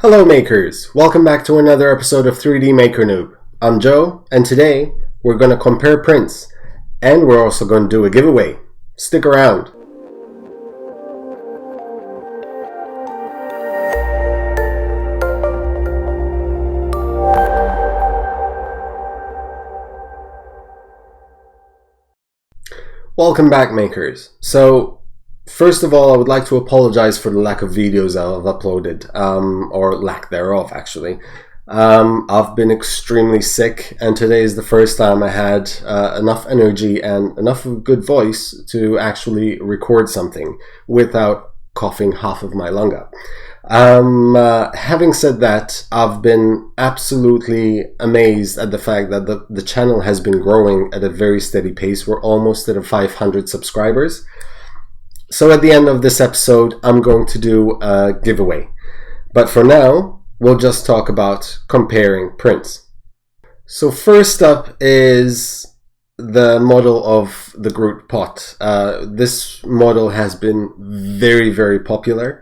Hello makers, welcome back to another episode of 3D Maker Noob. I'm Joe, and today we're going to compare prints, and we're also going to do a giveaway. Stick around. Welcome back makers. So first of all, I would like to apologize for the lack of videos I've uploaded, or lack thereof actually. I've been extremely sick, and today is the first time I had enough energy and enough of a good voice to actually record something without coughing half of my lung up. Having said that, I've been absolutely amazed at the fact that the channel has been growing at a very steady pace. We're almost at 500 subscribers. So at the end of this episode, I'm going to do a giveaway. But for now, we'll just talk about comparing prints. So first up is the model of the Groot pot. This model has been very, very popular.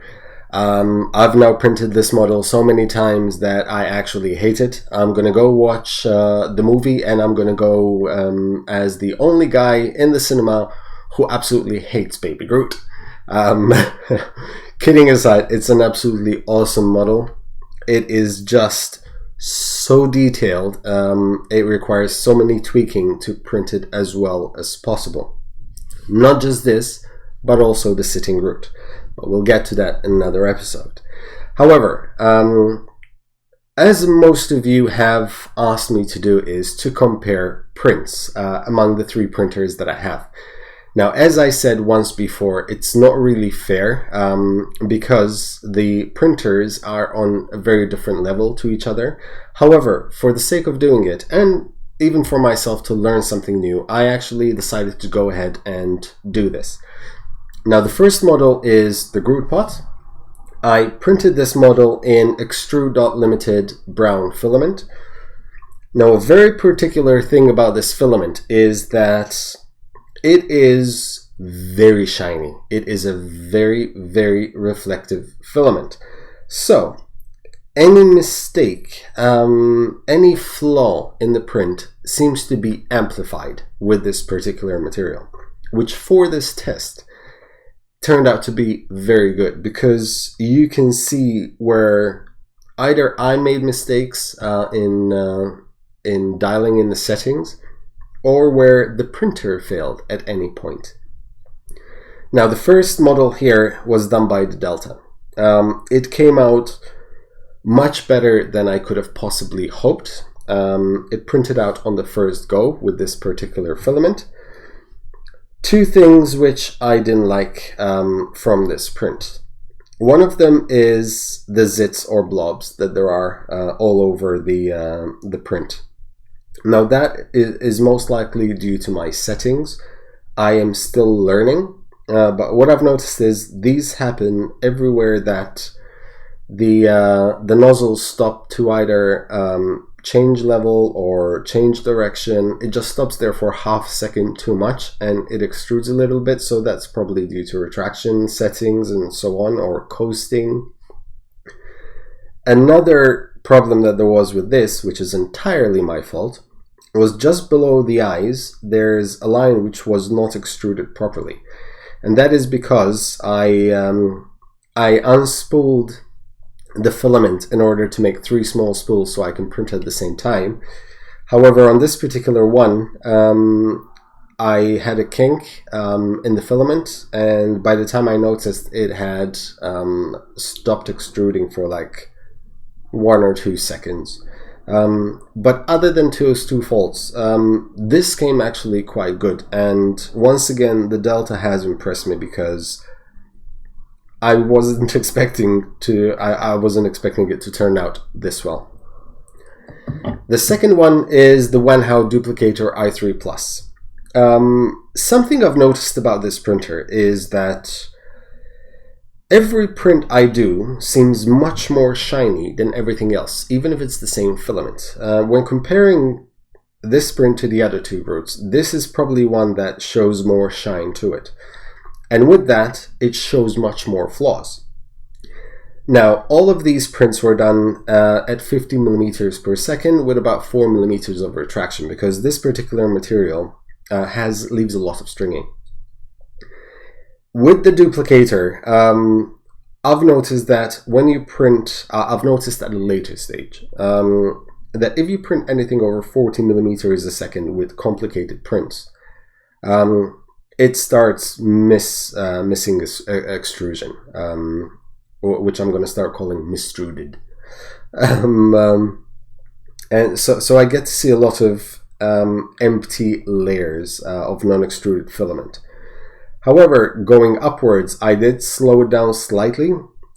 I've now printed this model so many times that I actually hate it. I'm gonna go watch the movie, and I'm gonna go as the only guy in the cinema who absolutely hates Baby Groot. Kidding aside, it's an absolutely awesome model. It is just so detailed. It requires so many tweaking to print it as well as possible. Not just this, but also the sitting Groot. But we'll get to that in another episode. However, as most of you have asked me to do, is to compare prints among the three printers that I have. Now, as I said once before, it's not really fair because the printers are on a very different level to each other. However, for the sake of doing it, and even for myself to learn something new, I actually decided to go ahead and do this. Now, the first model is the Groot pot. I printed this model in extrude.ltd brown filament. Now, a very particular thing about this filament is that it is very shiny. It is a very, very reflective filament. So, any mistake, any flaw in the print seems to be amplified with this particular material, which for this test turned out to be very good, because you can see where either I made mistakes in dialing in the settings, or where the printer failed at any point. Now, the first model here was done by the Delta. It came out much better than I could have possibly hoped. It printed out on the first go with this particular filament. Two things which I didn't like from this print. One of them is the zits or blobs that there are all over the print. Now, that is most likely due to my settings. I am still learning, but what I've noticed is these happen everywhere that the nozzles stop to either change level or change direction. It just stops there for half a second too much, and it extrudes a little bit, so that's probably due to retraction settings and so on, or coasting. Another problem that there was with this, which is entirely my fault, was just below the eyes there's a line which was not extruded properly, and that is because I unspooled the filament in order to make 3 small spools so I can print at the same time. However, on this particular one, I had a kink in the filament, and by the time I noticed, it had stopped extruding for like 1 or 2 seconds. But other than those two faults, this came actually quite good, and once again the Delta has impressed me, because I wasn't expecting it to turn out this well. The second one is the Wanhao Duplicator i3 Plus. Something I've noticed about this printer is that every print I do seems much more shiny than everything else, even if it's the same filament. When comparing this print to the other two Groots, this is probably one that shows more shine to it. And with that, it shows much more flaws. Now, all of these prints were done at 50 millimeters per second with about 4 millimeters of retraction, because this particular material leaves a lot of stringing. With the duplicator, I've noticed that when you print, I've noticed at a later stage, that if you print anything over 40 millimeters a second with complicated prints, it starts missing extrusion, which I'm going to start calling mistruded. And so I get to see a lot of empty layers of non-extruded filament. However, going upwards, I did slow it down slightly,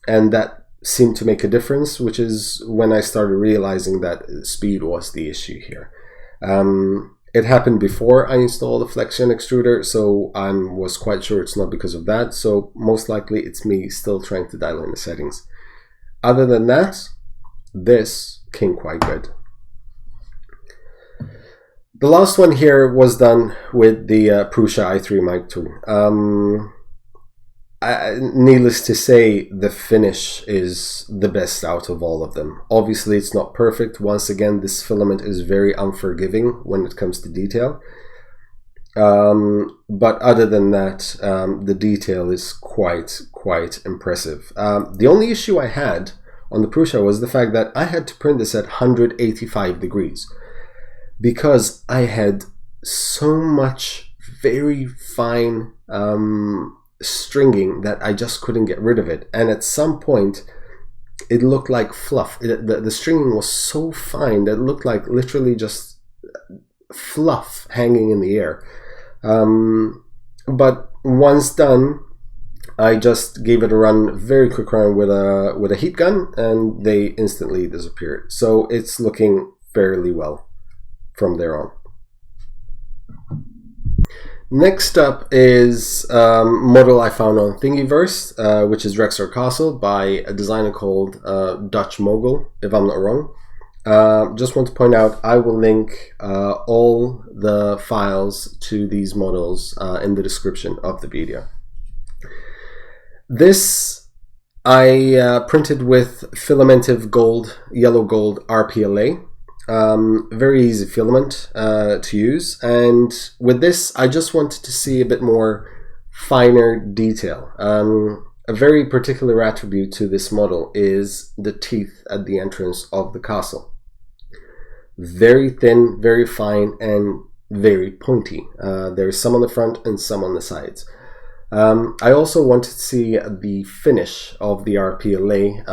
and that seemed to make a difference, which is when I started realizing that speed was the issue here. It happened before I installed the flexion extruder, so I was quite sure it's not because of that, so most likely it's me still trying to dial in the settings. Other than that, this came quite good. The last one here was done with the Prusa i3 Mic 2. Needless to say, the finish is the best out of all of them. Obviously, it's not perfect. Once again, this filament is very unforgiving when it comes to detail. But other than that, the detail is quite impressive. The only issue I had on the Prusa was the fact that I had to print this at 185 degrees. Because I had so much very fine stringing that I just couldn't get rid of it. And at some point, it looked like fluff. The stringing was so fine that it looked like literally just fluff hanging in the air. But once done, I just gave it a run, very quick run with a heat gun, and they instantly disappeared. So it's looking fairly well from there on. Next up is a model I found on Thingiverse, which is Rexor Castle by a designer called dutchmogul, if I'm not wrong. Just want to point out, I will link all the files to these models in the description of the video. This I printed with Fillamentum gold, yellow gold RPLA. Very easy filament to use, and with this I just wanted to see a bit more finer detail. A very particular attribute to this model is the teeth at the entrance of the castle. Very thin, very fine, and very pointy. There's some on the front and some on the sides. I also wanted to see the finish of the RPLA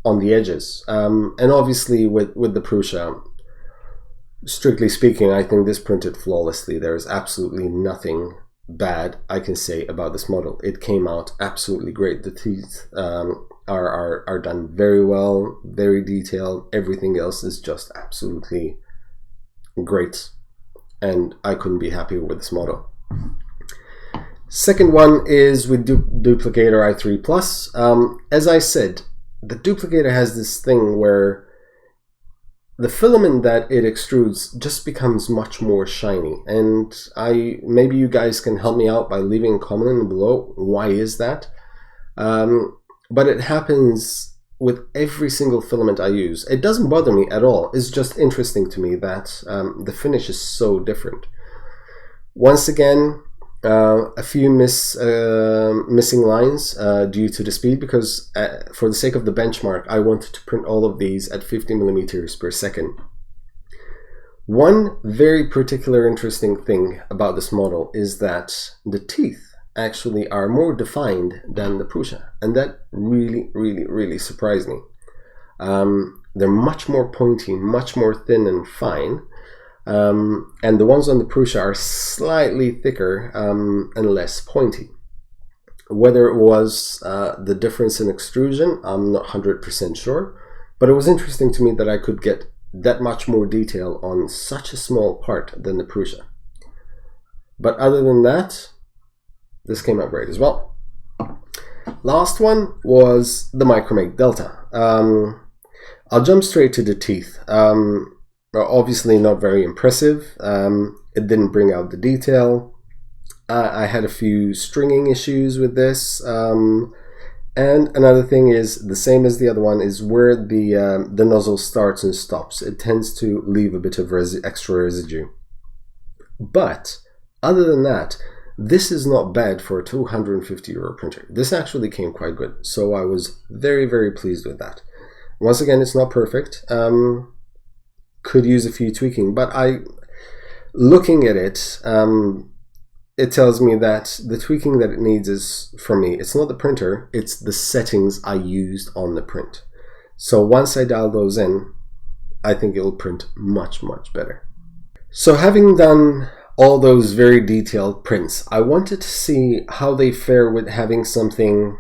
on the edges, and obviously with the Prusa, strictly speaking, I think this printed flawlessly. There is absolutely nothing bad I can say about this model. It came out absolutely great. The teeth are done very well, very detailed. Everything else is just absolutely great, and I couldn't be happier with this model. Second one is with Duplicator i3 Plus. As I said, the duplicator has this thing where the filament that it extrudes just becomes much more shiny, and maybe you guys can help me out by leaving a comment below why is that. But it happens with every single filament I use. It doesn't bother me at all. It's just interesting to me that the finish is so different. Once again, a few missing lines due to the speed, because for the sake of the benchmark, I wanted to print all of these at 50 millimeters per second. One very particular interesting thing about this model is that the teeth actually are more defined than the Prusa, and that really surprised me. They're much more pointy, much more thin and fine. And the ones on the Prusa are slightly thicker and less pointy. Whether it was the difference in extrusion, I'm not 100% sure, but it was interesting to me that I could get that much more detail on such a small part than the Prusa. But other than that, this came out great as well. Last one was the Micromake Delta. I'll jump straight to the teeth. Obviously not very impressive. It didn't bring out the detail. I had a few stringing issues with this, And another thing is the same as the other one, is where the nozzle starts and stops. It tends to leave a bit of extra residue. But other than that, this is not bad for a €250 printer. This actually came quite good, so I was very, very pleased with that. Once again, it's not perfect. Could use a few tweaking, but looking at it, it tells me that the tweaking that it needs is, for me, it's not the printer, it's the settings I used on the print. So once I dial those in, I think it will print much, much better. So having done all those very detailed prints, I wanted to see how they fare with having something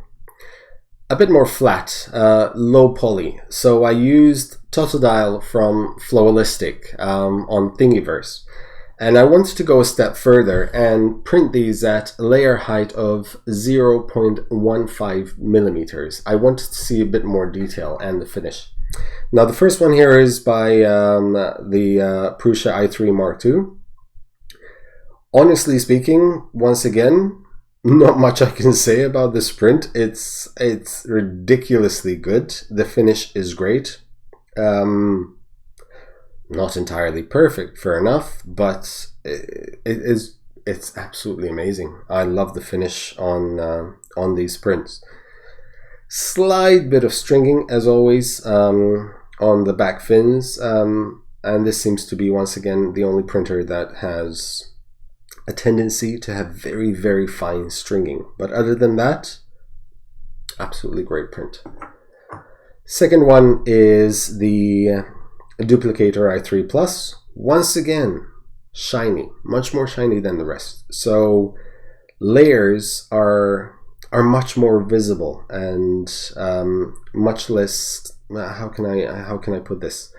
a bit more flat, low poly. So I used totodile from Flowalistik on Thingiverse. And I wanted to go a step further and print these at a layer height of 0.15 millimeters. I wanted to see a bit more detail and the finish. Now the first one here is by the Prusa i3 Mark II. Honestly speaking, once again, not much I can say about this print. It's ridiculously good. The finish is great. Not entirely perfect, fair enough, but it's absolutely amazing. I love the finish on these prints. Slight bit of stringing as always on the back fins, and this seems to be once again the only printer that has a tendency to have very, very fine stringing. But other than that, absolutely great print. Second one is the Duplicator i3 Plus. Once again, shiny, much more shiny than the rest. So layers are much more visible and much less. How can I put this?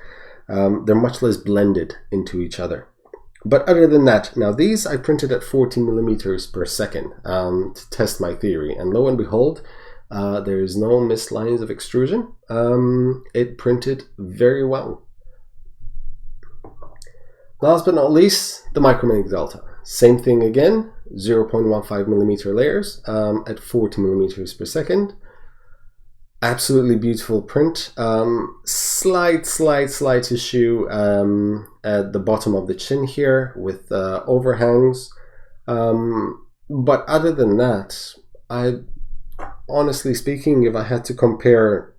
They're much less blended into each other. But other than that, now these I printed at 40 millimeters per second to test my theory, and lo and behold, there's no missed lines of extrusion. It printed very well. Last but not least, the Micromag Delta. Same thing again, 0.15 millimeter layers at 40 millimeters per second. Absolutely beautiful print. Slight issue at the bottom of the chin here with overhangs. But other than that, honestly speaking, if I had to compare,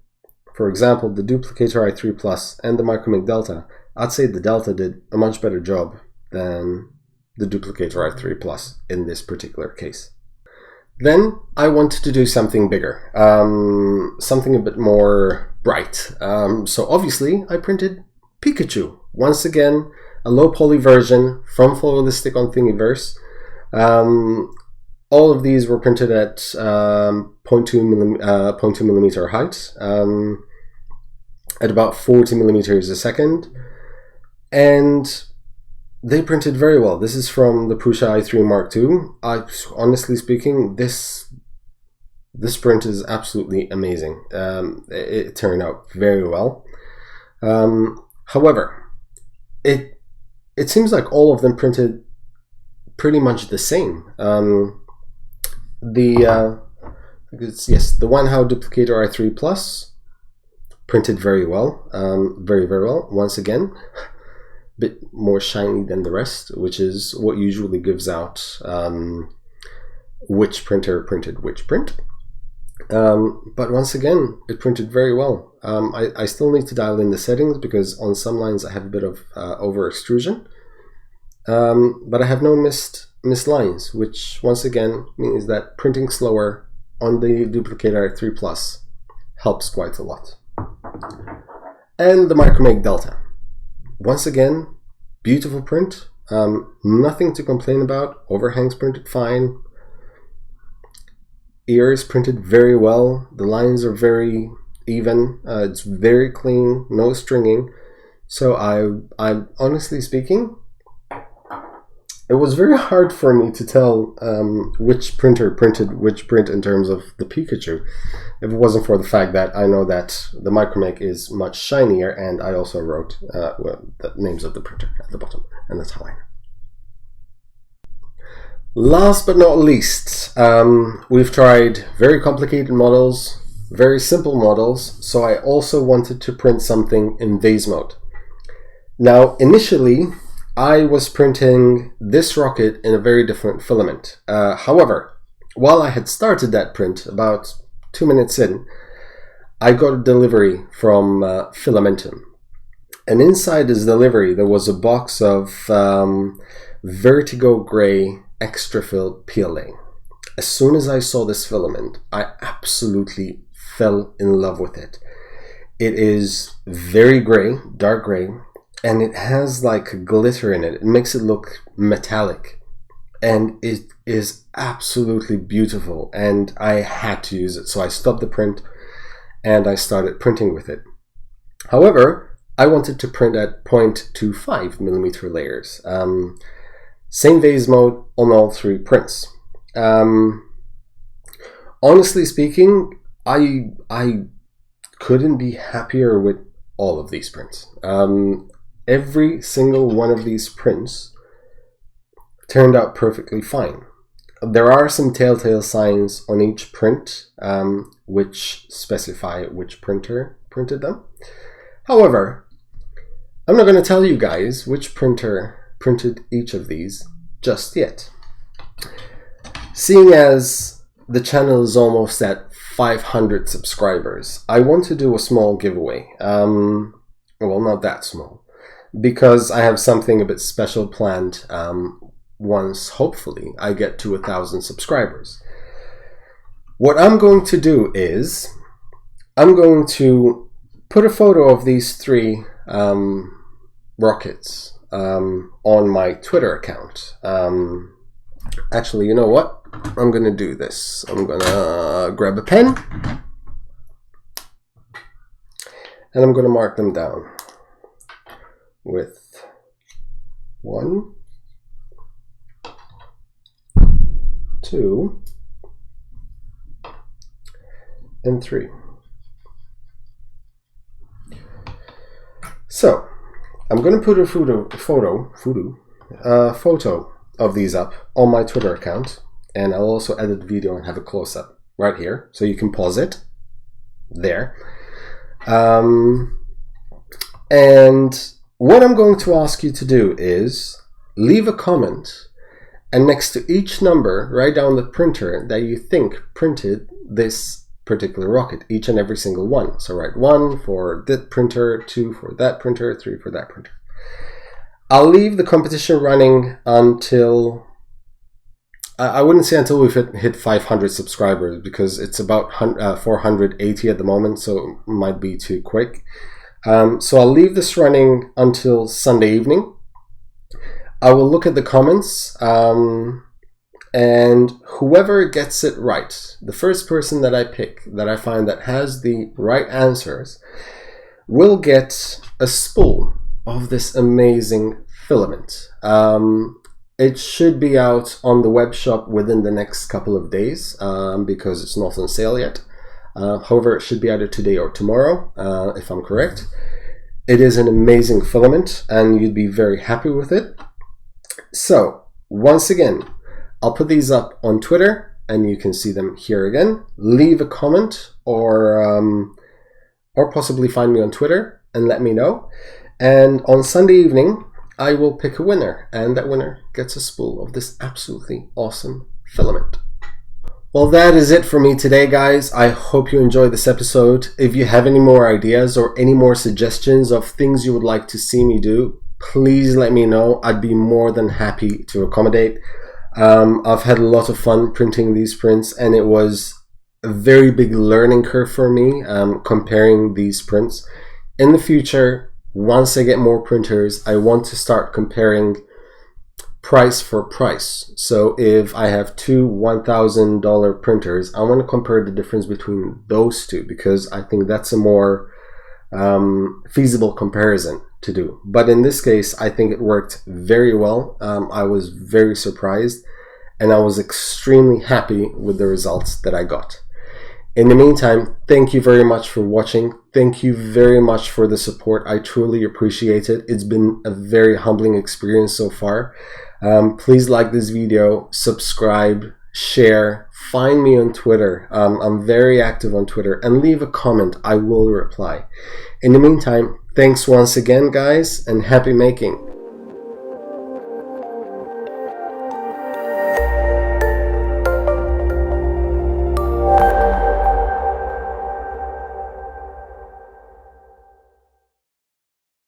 for example, the Duplicator i3 Plus and the Micromag Delta, I'd say the Delta did a much better job than the Duplicator i3 Plus in this particular case. Then I wanted to do something bigger, something a bit more bright. So obviously I printed Pikachu. Once again, a low poly version from Flowalistik on Thingiverse. All of these were printed at 0.2 millimeter height, at about 40 millimeters a second. And they printed very well. This is from the Prusa i3 Mark II. Honestly speaking, this print is absolutely amazing. It turned out very well. However, it seems like all of them printed pretty much the same. The One-How Duplicator i3 Plus printed very well, very well. Once again, bit more shiny than the rest, which is what usually gives out which printer printed which print. But once again, it printed very well. I still need to dial in the settings because on some lines I have a bit of over extrusion, but I have no missed lines, which once again means that printing slower on the Duplicator i3 Plus helps quite a lot. And the Micromag Delta. Once again, beautiful print, nothing to complain about. Overhangs printed fine, ears printed very well, the lines are very even, it's very clean, no stringing. So I honestly speaking, it was very hard for me to tell which printer printed which print in terms of the Pikachu, if it wasn't for the fact that I know that the Micromag is much shinier, and I also wrote the names of the printer at the bottom, and that's how I know. Last but not least, we've tried very complicated models, very simple models, so I also wanted to print something in Vase mode. Now, initially, I was printing this rocket in a very different filament. However, while I had started that print about 2 minutes in, I got a delivery from Fillamentum. And inside this delivery, there was a box of Vertigo gray Extrafill PLA. As soon as I saw this filament, I absolutely fell in love with it. It is very gray, dark gray, and it has like glitter in it. It makes it look metallic, and it is absolutely beautiful, and I had to use it. So I stopped the print and I started printing with it. However, I wanted to print at 0.25 millimeter layers. Same Vase mode on all 3 prints. Honestly speaking, I couldn't be happier with all of these prints. Every single one of these prints turned out perfectly fine. There are some telltale signs on each print, which specify which printer printed them. However, I'm not going to tell you guys which printer printed each of these just yet. Seeing as the channel is almost at 500 subscribers, I want to do a small giveaway. Well, not that small, because I have something a bit special planned once, hopefully, I get to 1,000 subscribers. What I'm going to do is, I'm going to put a photo of these 3 rockets on my Twitter account. Actually, you know what? I'm gonna do this. I'm gonna grab a pen and I'm gonna mark them down with 1, 2, and 3. So I'm going to put a photo of these up on my Twitter account, and I'll also edit the video and have a close-up right here, so you can pause it there. And what I'm going to ask you to do is leave a comment, and next to each number, write down the printer that you think printed this particular rocket, each and every single one. So write 1 for that printer, 2 for that printer, 3 for that printer. I'll leave the competition running until, I wouldn't say until we've hit 500 subscribers, because it's about 480 at the moment, so it might be too quick. So I'll leave this running until Sunday evening. I will look at the comments, and whoever gets it right, the first person that I pick, that I find that has the right answers, will get a spool of this amazing filament. It should be out on the web shop within the next couple of days, because it's not on sale yet. However, it should be either today or tomorrow, if I'm correct. It is an amazing filament, and you'd be very happy with it. So, once again, I'll put these up on Twitter, and you can see them here again. Leave a comment, or possibly find me on Twitter and let me know. And on Sunday evening, I will pick a winner, and that winner gets a spool of this absolutely awesome filament. Well, that is it for me today, guys. I hope you enjoyed this episode. If you have any more ideas or any more suggestions of things you would like to see me do, please let me know. I'd be more than happy to accommodate. I've had a lot of fun printing these prints, and it was a very big learning curve for me, comparing these prints. In the future, once I get more printers, I want to start comparing price for price. So if I have 2 $1,000 printers, I want to compare the difference between those two, because I think that's a more feasible comparison to do. But in this case, I think it worked very well. I was very surprised, and I was extremely happy with the results that I got. In the meantime, thank you very much for watching. Thank you very much for the support. I truly appreciate it. It's been a very humbling experience so far. Please like this video, subscribe, share, find me on Twitter. I'm very active on Twitter, and leave a comment. I will reply. In the meantime, thanks once again, guys, and happy making.